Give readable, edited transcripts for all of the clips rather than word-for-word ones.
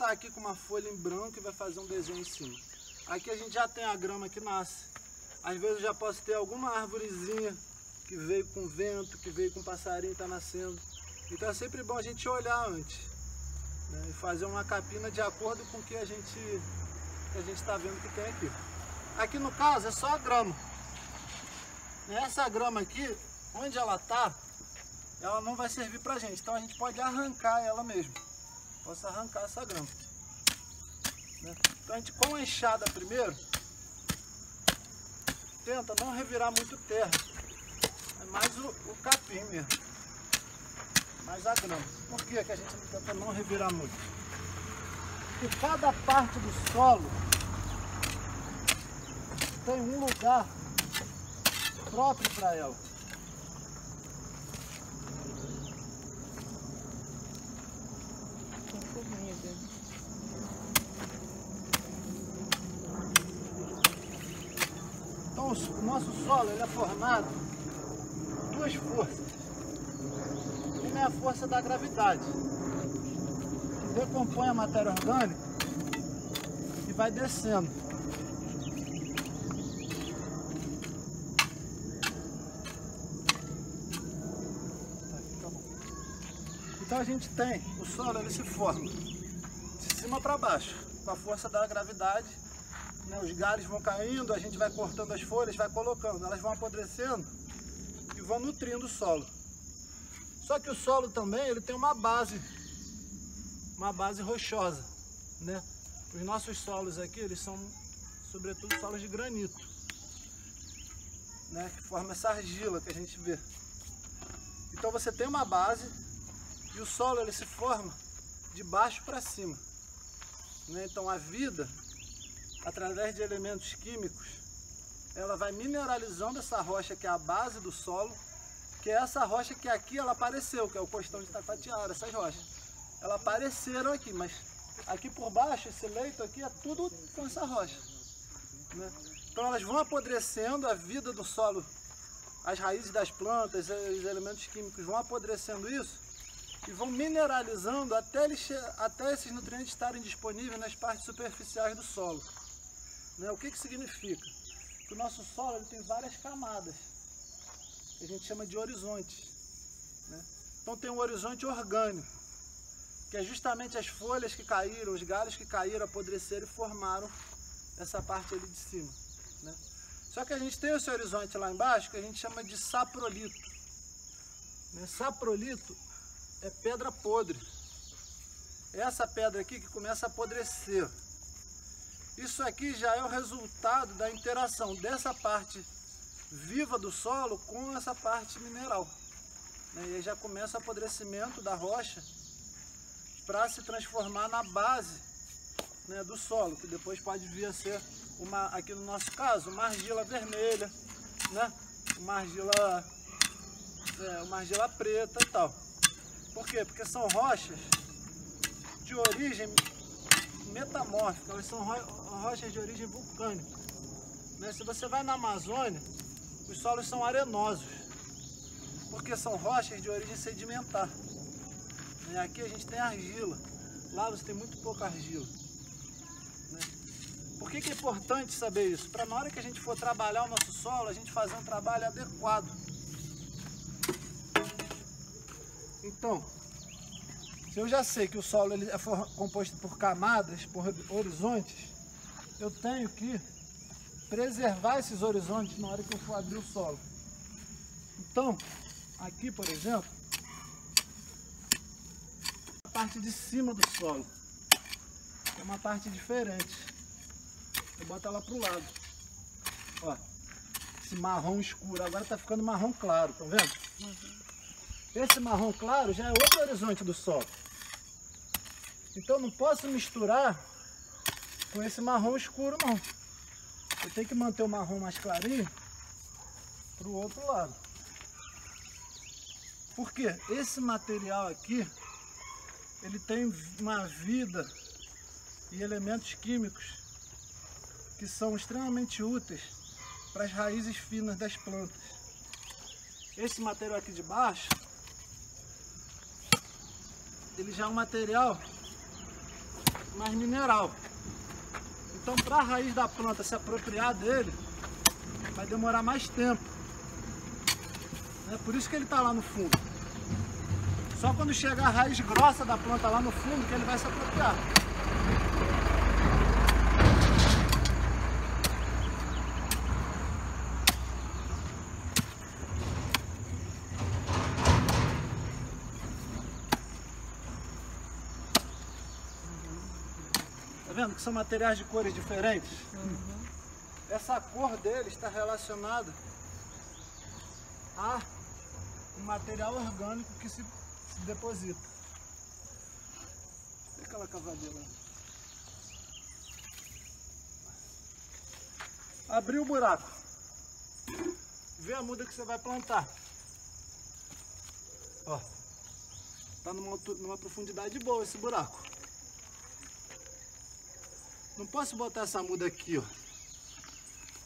estar aqui com uma folha em branco e vai fazer um desenho em cima. Aqui a gente já tem a grama que nasce. Às vezes eu já posso ter alguma árvorezinha que veio com vento, que veio com passarinho e está nascendo. Então é sempre bom a gente olhar antes, né, e fazer uma capina de acordo com o que a gente está vendo que tem aqui. Aqui no caso é só a grama. Essa grama aqui, onde ela está, ela não vai servir pra gente. Então a gente pode arrancar ela mesmo. Posso arrancar essa grama, né? Então a gente, com a enxada primeiro, tenta não revirar muito terra. É mais o capim mesmo. Mais a grama. Por que a gente tenta não revirar muito? Porque cada parte do solo tem um lugar próprio para ela. Então o nosso solo ele é formado por duas forças. Uma é a força da gravidade, que decompõe a matéria orgânica e vai descendo. Então a gente tem, o solo ele se forma de cima para baixo, com a força da gravidade, né? Os galhos vão caindo, a gente vai cortando as folhas, vai colocando, elas vão apodrecendo e vão nutrindo o solo. Só que o solo também ele tem uma base rochosa, né? Os nossos solos aqui, eles são sobretudo solos de granito, né? Que forma essa argila que a gente vê. Então você tem uma base e o solo ele se forma de baixo para cima, né? Então a vida, através de elementos químicos, ela vai mineralizando essa rocha que é a base do solo, que é essa rocha que aqui ela apareceu, que é o costão de Tapatiara, essas rochas. Elas apareceram aqui, mas aqui por baixo, esse leito aqui é tudo com essa rocha, né? Então elas vão apodrecendo a vida do solo, as raízes das plantas, os elementos químicos vão apodrecendo isso e vão mineralizando até esses nutrientes estarem disponíveis nas partes superficiais do solo, né? O que significa? Que o nosso solo ele tem várias camadas, que a gente chama de horizontes, né? Então tem um horizonte orgânico, que é justamente as folhas que caíram, os galhos que caíram, apodreceram e formaram essa parte ali de cima, né? Só que a gente tem esse horizonte lá embaixo que a gente chama de saprolito, né? Saprolito é pedra podre. É essa pedra aqui que começa a apodrecer. Isso aqui já é o resultado da interação dessa parte viva do solo com essa parte mineral, né? E aí já começa o apodrecimento da rocha para se transformar na base, né, do solo, que depois pode vir a ser, aqui no nosso caso, uma argila vermelha, né? uma argila preta e tal. Por quê? Porque são rochas de origem metamórfica, elas são rochas de origem vulcânica, né? Se você vai na Amazônia, os solos são arenosos, porque são rochas de origem sedimentar. E aqui a gente tem argila, lá você tem muito pouca argila, né? Por que é importante saber isso? Para na hora que a gente for trabalhar o nosso solo, a gente fazer um trabalho adequado. Então, se eu já sei que o solo ele é composto por camadas, por horizontes, eu tenho que preservar esses horizontes na hora que eu for abrir o solo. Então, aqui, por exemplo, a parte de cima do solo é uma parte diferente. Eu boto ela para o lado. Ó, esse marrom escuro, agora está ficando marrom claro, estão vendo? Uhum. Esse marrom claro já é outro horizonte do solo. Então não posso misturar com esse marrom escuro não. Eu tenho que manter o marrom mais clarinho para o outro lado. Porque esse material aqui, ele tem uma vida e elementos químicos que são extremamente úteis para as raízes finas das plantas. Esse material aqui de baixo, ele já é um material mais mineral. Então, para a raiz da planta se apropriar dele, vai demorar mais tempo. É por isso que ele está lá no fundo. Só quando chegar a raiz grossa da planta lá no fundo que ele vai se apropriar. Tá vendo que são materiais de cores diferentes? Uhum. Essa cor dele está relacionada a um material orgânico que se deposita. E aquela cavadeira lá? Abriu o buraco. Vê a muda que você vai plantar. Ó, tá numa profundidade boa esse buraco. Não posso botar essa muda aqui, ó.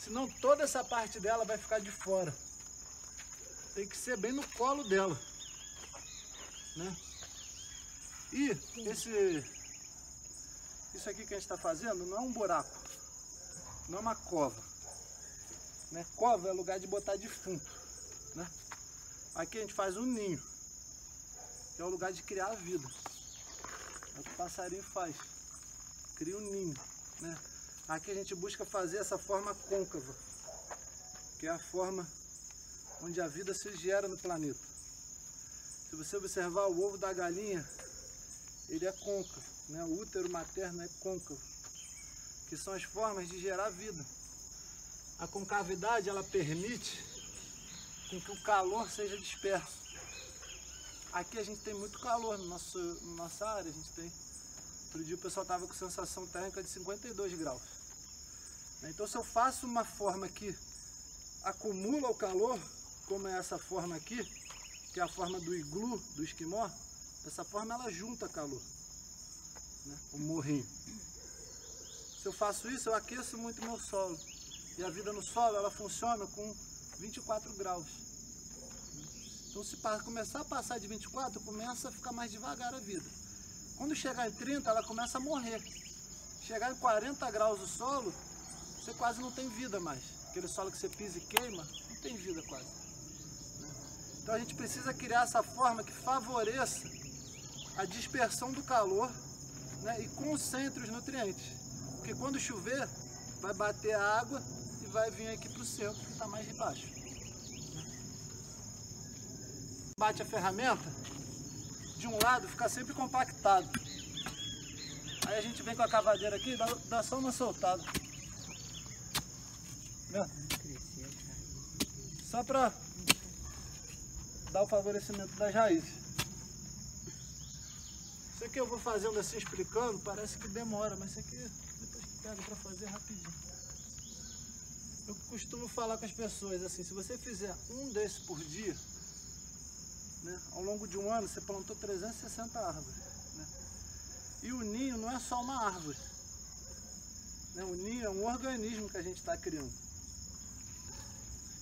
Senão toda essa parte dela vai ficar de fora. Tem que ser bem no colo dela, né? E isso aqui que a gente está fazendo não é um buraco, não é uma cova, né? Cova é lugar de botar defunto, né? Aqui a gente faz um ninho, que é o lugar de criar a vida. É o que o passarinho faz, cria um ninho, né? Aqui a gente busca fazer essa forma côncava, que é a forma onde a vida se gera no planeta. Se você observar o ovo da galinha, ele é côncavo, né? O útero materno é côncavo, que são as formas de gerar vida. A concavidade, ela permite com que o calor seja disperso. Aqui a gente tem muito calor na nossa área, a gente tem. Outro dia o pessoal estava com sensação térmica de 52 graus. Então se eu faço uma forma que acumula o calor, como é essa forma aqui, que é a forma do iglu, do esquimó, essa forma ela junta calor, né? O morrinho. Se eu faço isso, eu aqueço muito meu solo. E a vida no solo, ela funciona com 24 graus. Então se começar a passar de 24, começa a ficar mais devagar a vida. Quando chegar em 30, ela começa a morrer. Chegar em 40 graus o solo, você quase não tem vida mais. Aquele solo que você pisa e queima, não tem vida quase. Então a gente precisa criar essa forma que favoreça a dispersão do calor, né, e concentre os nutrientes. Porque quando chover, vai bater a água e vai vir aqui para o centro, que está mais embaixo. Bate a ferramenta, de um lado fica sempre compactado. Aí a gente vem com a cavadeira aqui e dá só uma soltada. Só para dar o favorecimento das raízes. Isso aqui eu vou fazendo assim, explicando, parece que demora, mas isso aqui depois que pega para fazer rapidinho. Eu costumo falar com as pessoas assim, se você fizer um desses por dia, né, ao longo de um ano você plantou 360 árvores, né? E o ninho não é só uma árvore, né? O ninho é um organismo que a gente está criando.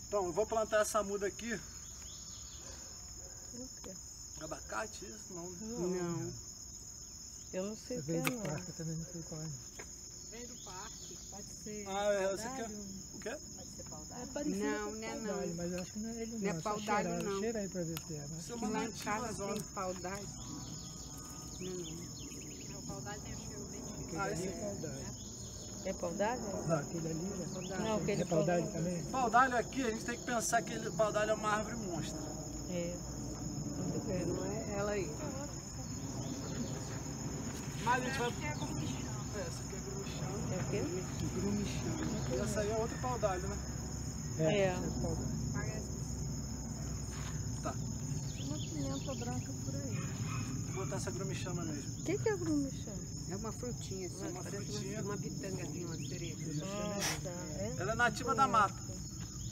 Então eu vou plantar essa muda aqui. O quê? Abacate, isso? Não. Não. Eu não sei o que é, não. Eu também não sei qual é. Vem do parque. Pode ser. Você quer? O quê? Pode ser pau-d'alho? É parecido Não, com né, pau-d'alho, não. mas eu acho que não é ele não. Não é pau-d'alho, não. Cheira aí pra ver se é. Mas... Isso é Que uma lá em nativa casa zona. tem pau-d'alho. Não. O pau-d'alho tem um cheiro bem diferente. Aquele ali esse é pau-d'alho. É pau-d'alho? Não, aquele ali já. Não, aquele É pau-d'alho também? Pau-d'alho aqui, a gente tem que pensar que o pau-d'alho é uma árvore monstra. É. Não é ela aí. Mas a gente vai... essa aqui é grumichão. É o quê? Grumichão. E essa aí é outro pau-d'alho, né? É. É pau-d'alho. Tá. Uma pimenta branca por aí. Vou botar essa grumichama mesmo. O que é grumichão? É uma frutinha assim, Uma parece frutinha. uma pitangazinha, uma cereja. Ah, tá. Ela é nativa da mata.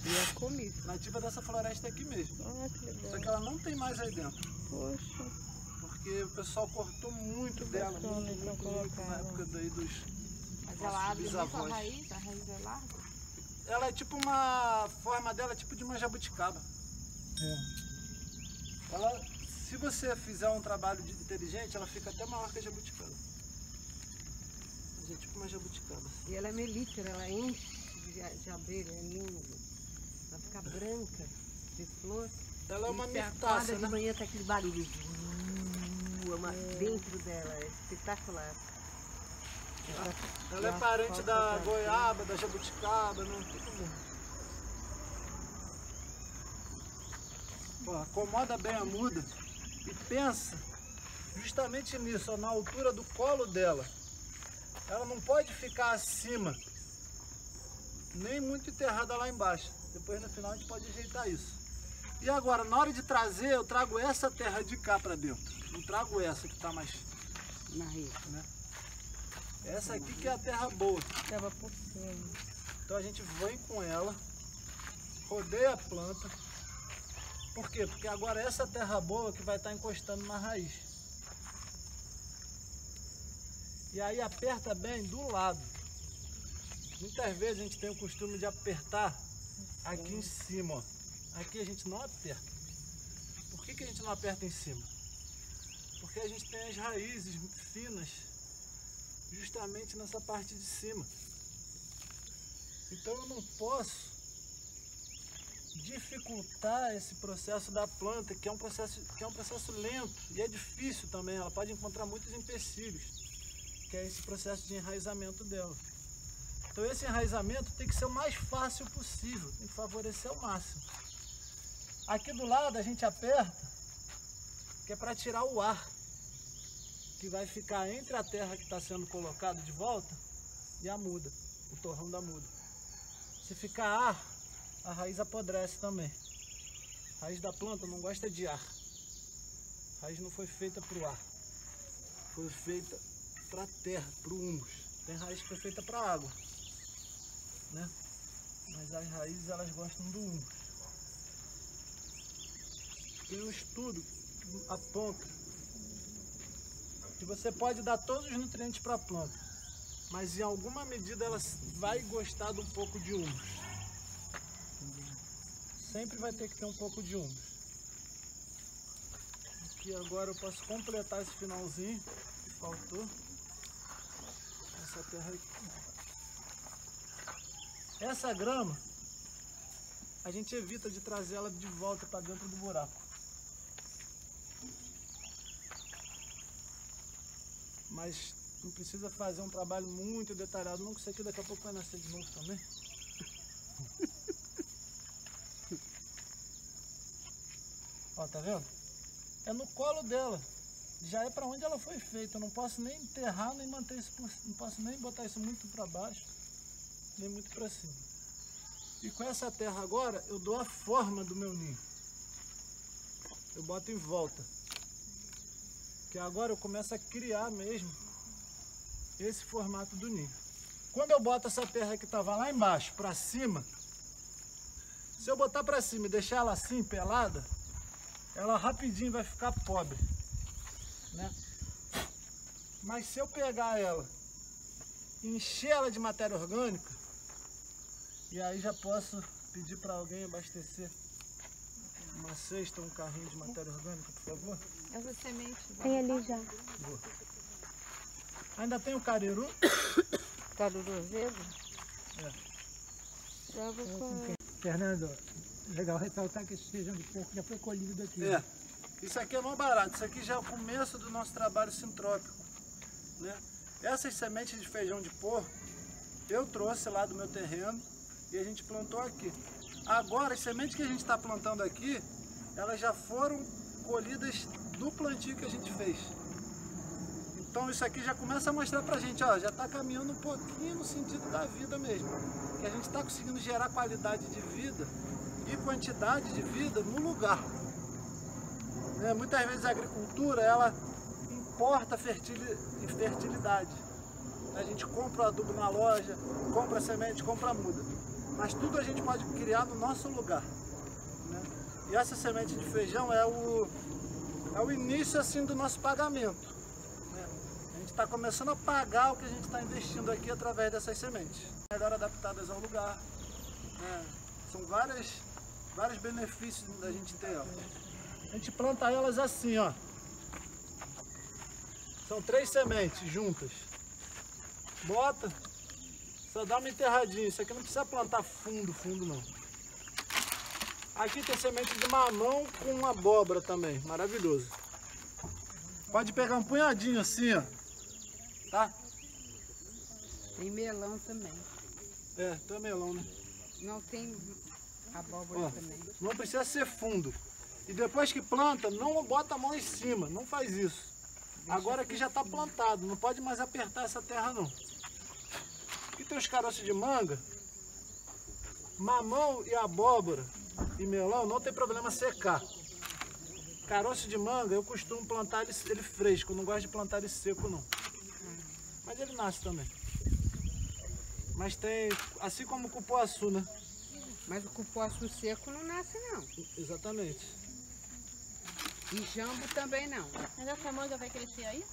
E é comível. Nativa dessa floresta aqui mesmo. Ah, que legal. Só que ela não tem mais aí dentro. Poxa. Porque o pessoal cortou muito dela, bacana, muito, então muito, muito na colocaram. época daí dos Mas nossos ela abre muito bisavós. a raiz é larga. Ela é tipo uma forma dela, é tipo de uma jabuticaba. É. Ela, se você fizer um trabalho inteligente, ela fica até maior que a jabuticaba. é tipo uma jabuticaba. E ela é melífera, ela enche de abelha, é lindo. Ela fica branca de flor. Ela é uma E você mirtácea, acorda de né? manhã, tá aquele barulho dentro dela, é espetacular. Ela é parente da goiaba, da jabuticaba, né? Tudo bem. Ó, acomoda bem a muda e pensa justamente nisso, ó, na altura do colo dela. Ela não pode ficar acima, nem muito enterrada lá embaixo. Depois no final a gente pode ajeitar isso. E agora, na hora de trazer, eu trago essa terra de cá para dentro. Não trago essa que está mais, Na rede. né? Essa aqui que é a terra boa. Tava por cima. Então a gente vem com ela, rodeia a planta. Por quê? Porque agora essa terra boa que vai estar encostando na raiz. E aí aperta bem do lado. Muitas vezes a gente tem o costume de apertar aqui em cima, ó. Aqui a gente não aperta. Por que a gente não aperta em cima? Porque a gente tem as raízes finas justamente nessa parte de cima. Então eu não posso dificultar esse processo da planta, que é um processo lento e é difícil também. Ela pode encontrar muitos empecilhos, que é esse processo de enraizamento dela. Então esse enraizamento tem que ser o mais fácil possível, tem que favorecer ao máximo. Aqui do lado a gente aperta, que é para tirar o ar, que vai ficar entre a terra que está sendo colocada de volta e a muda, o torrão da muda. Se ficar ar, a raiz apodrece também. A raiz da planta não gosta de ar. A raiz não foi feita para o ar, foi feita para a terra, para o humus. Tem raiz que foi feita para a água, né? Mas as raízes elas gostam do humus. Tem um estudo que aponta que você pode dar todos os nutrientes para a planta, mas em alguma medida ela vai gostar de um pouco de humus. Sempre vai ter que ter um pouco de humus. Aqui agora eu posso completar esse finalzinho que faltou. Essa terra aqui. Essa grama a gente evita de trazer ela de volta para dentro do buraco. Mas não precisa fazer um trabalho muito detalhado, não, que isso aqui daqui a pouco vai nascer de novo também. Ó, tá vendo? É no colo dela. Já é para onde ela foi feita. Eu não posso nem enterrar, nem manter isso não posso nem botar isso muito para baixo, nem muito para cima. E com essa terra agora, eu dou a forma do meu ninho. Eu boto em volta. Que agora eu começo a criar mesmo esse formato do ninho. Quando eu boto essa terra que estava lá embaixo para cima, se eu botar para cima e deixar ela assim, pelada, ela rapidinho vai ficar pobre, né? Mas se eu pegar ela e encher ela de matéria orgânica, e aí já posso pedir para alguém abastecer uma cesta, um carrinho de matéria orgânica, por favor. Essa semente. Tem ali já. Boa. Ainda tem o cariru. Caruru azedo? É. Já vou com... Fernando, legal ressaltar que esse feijão de porco já foi colhido daqui. É. Isso aqui é mais barato. Isso aqui já é o começo do nosso trabalho sintrópico, né? Essas sementes de feijão de porco eu trouxe lá do meu terreno e a gente plantou aqui. Agora, as sementes que a gente está plantando aqui, elas já foram colhidas do plantio que a gente fez. Então isso aqui já começa a mostrar pra gente, ó, já está caminhando um pouquinho no sentido da vida mesmo. Que a gente está conseguindo gerar qualidade de vida e quantidade de vida no lugar. Né? Muitas vezes a agricultura, ela importa fertilidade. A gente compra o adubo na loja, compra a semente, compra a muda. Mas tudo a gente pode criar no nosso lugar, né? E essa semente de feijão é o início assim do nosso pagamento, né? A gente está começando a pagar o que a gente está investindo aqui através dessas sementes. Melhor adaptadas ao lugar, né? São vários benefícios da gente ter elas. A gente planta elas assim, ó. São 3 sementes juntas. bota, só dá uma enterradinha. Isso aqui não precisa plantar fundo não. Aqui tem semente de mamão com abóbora também, maravilhoso. Pode pegar um punhadinho assim, ó, tá? Tem melão também. É, tem melão, né? Não tem abóbora Ó, também. não precisa ser fundo. E depois que planta, não bota a mão em cima, não faz isso. Agora aqui já está plantado, não pode mais apertar essa terra não. Aqui tem os caroços de manga, mamão e abóbora e melão não tem problema secar. Caroço de manga eu costumo plantar ele fresco, eu não gosto de plantar ele seco não. Mas ele nasce também. Mas tem, assim como o cupuaçu, né? Mas o cupuaçu seco não nasce, não. Exatamente. E jambo também não. Mas essa manga vai crescer aí?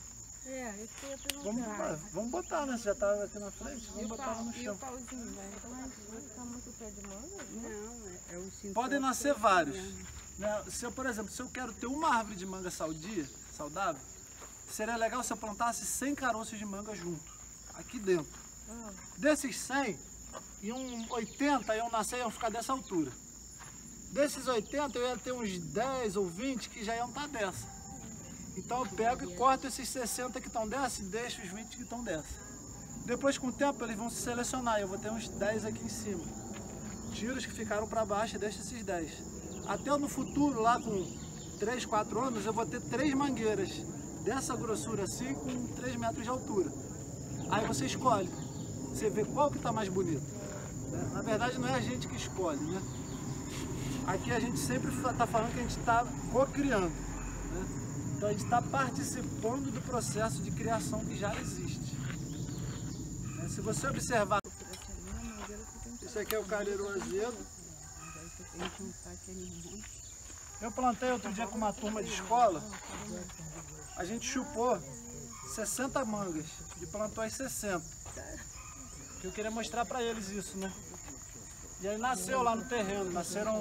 É, isso que eu ia perguntar. Vamos botar, né? Você já estava aqui na frente, vamos botar lá no E o chão. pauzinho, vai ficar muito pé de manga? Não, é o cinto. Podem nascer vários. Né? Se eu, por exemplo, se eu quero ter uma árvore de manga saudável, seria legal se eu plantasse 100 caroços de manga junto, aqui dentro. Desses 100, iam 80 iam nascer e iam ficar dessa altura. Desses 80 eu ia ter uns 10 ou 20 que já iam estar dessa. Então eu pego e corto esses 60 que estão dessa e deixo os 20 que estão dessa. Depois com o tempo eles vão se selecionar, eu vou ter uns 10 aqui em cima. Tiro os que ficaram para baixo e deixo esses 10. Até no futuro, lá com 3, 4 anos, eu vou ter 3 mangueiras dessa grossura assim, com 3 metros de altura. Aí você escolhe, você vê qual que está mais bonito. Né? Na verdade não é a gente que escolhe, né? Aqui a gente sempre está falando que a gente está co-criando. Né? Então a gente está participando do processo de criação que já existe. Né? Se você observar, esse aqui é o careiro azedo. Eu plantei outro dia com uma turma de escola, a gente chupou 60 mangas e plantou as 60. Que eu queria mostrar para eles isso, né? E aí nasceu lá no terreno, nasceram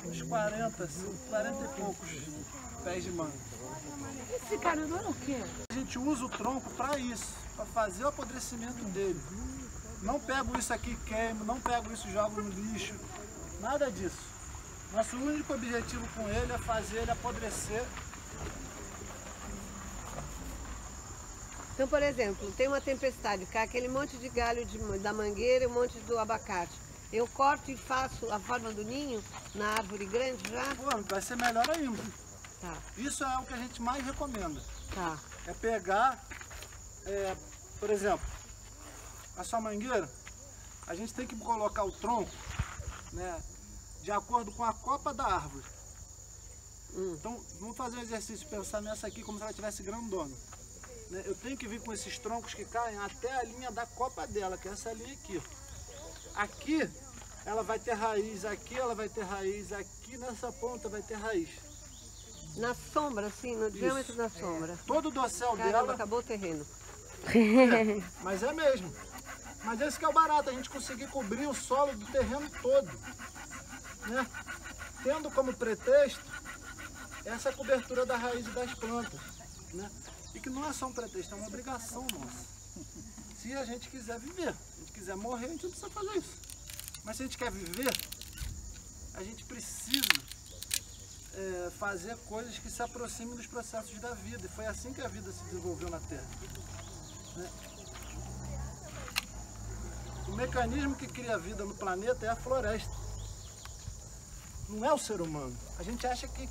uns 40 e poucos pés de manga. Esse carudo é o quê? A gente usa o tronco para isso, para fazer o apodrecimento dele. Não pego isso aqui e queimo, não pego isso e jogo no lixo, nada disso. Nosso único objetivo com ele é fazer ele apodrecer. Então, por exemplo, tem uma tempestade, cai aquele monte de galho da mangueira e um monte do abacate. Eu corto e faço a forma do ninho na árvore grande já? Pô, vai ser melhor ainda. Tá, Isso é o que a gente mais recomenda. tá. É pegar, por exemplo, a sua mangueira, a gente tem que colocar o tronco, né, de acordo com a copa da árvore. Então, vamos fazer um exercício, pensar nessa aqui como se ela estivesse grandona. Né? Eu tenho que vir com esses troncos que caem até a linha da copa dela, que é essa linha aqui. Aqui ela vai ter raiz, aqui ela vai ter raiz, aqui nessa ponta vai ter raiz. Na sombra, assim, no diâmetro da sombra. Todo o dossel Caramba, dela, acabou o terreno. mas é mesmo. Mas esse que é o barato, a gente conseguir cobrir o solo do terreno todo. Né? Tendo como pretexto essa cobertura da raiz e das plantas. Né? E que não é só um pretexto, é uma obrigação nossa. Se a gente quiser viver, se a gente quiser morrer, a gente não precisa fazer isso. Mas se a gente quer viver, a gente precisa fazer coisas que se aproximem dos processos da vida. E foi assim que a vida se desenvolveu na Terra. Né? O mecanismo que cria a vida no planeta é a floresta. Não é o ser humano. A gente acha que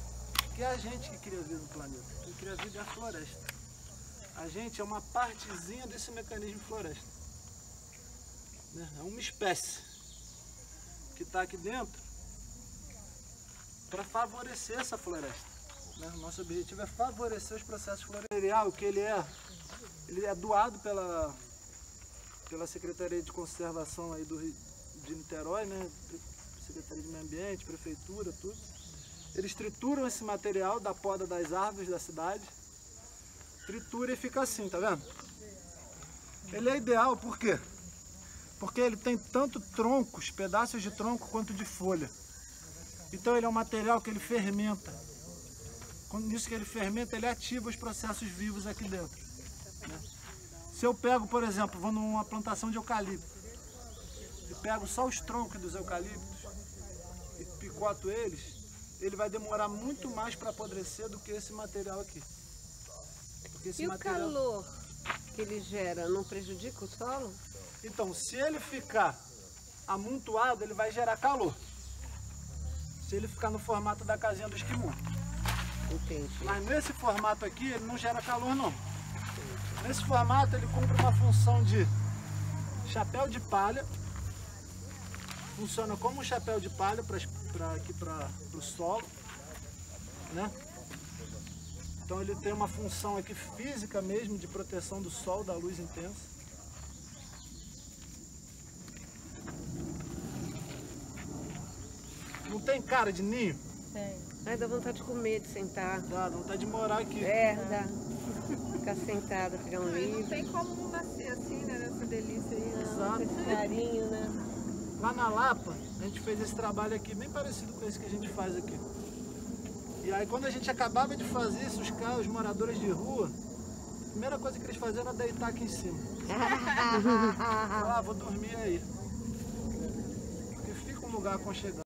é a gente que cria a vida no planeta. Quem cria a vida é a floresta. A gente é uma partezinha desse mecanismo floresta. Né? É uma espécie que está aqui dentro para favorecer essa floresta. Né? O nosso objetivo é favorecer os processos florestais. O material que ele é doado pela Secretaria de Conservação aí de Niterói, né? Secretaria de Meio Ambiente, Prefeitura, tudo. Eles trituram esse material da poda das árvores da cidade. Tritura e fica assim, tá vendo? Ele é ideal, por quê? Porque ele tem tanto troncos, pedaços de tronco, quanto de folha. Então ele é um material que ele fermenta. Quando isso que ele fermenta, ele ativa os processos vivos aqui dentro. Né? Se eu pego, por exemplo, vou numa plantação de eucalipto e pego só os troncos dos eucaliptos e picoto eles, ele vai demorar muito mais para apodrecer do que esse material aqui. Porque esse E o material... calor que ele gera não prejudica o solo? Então, se ele ficar amontoado, ele vai gerar calor. Se ele ficar no formato da casinha do esquimó. Entendi. Mas nesse formato aqui, ele não gera calor, não. Nesse formato, ele cumpre uma função de chapéu de palha. Funciona como um chapéu de palha para o solo, né? Então ele tem uma função aqui física mesmo de proteção do sol, da luz intensa. Não tem cara de ninho? Tem. Ai, dá vontade de comer, de sentar. Dá vontade de morar aqui. É, dá. Ficar sentada, pegar um Não livro. tem como não nascer assim, né? Nessa delícia aí. Né? Exato. Esse carinho, né? Lá na Lapa, a gente fez esse trabalho aqui, bem parecido com esse que a gente faz aqui. E aí quando a gente acabava de fazer isso, os moradores de rua, a primeira coisa que eles faziam era deitar aqui em cima. Falar, vou dormir aí. Porque fica um lugar aconchegante.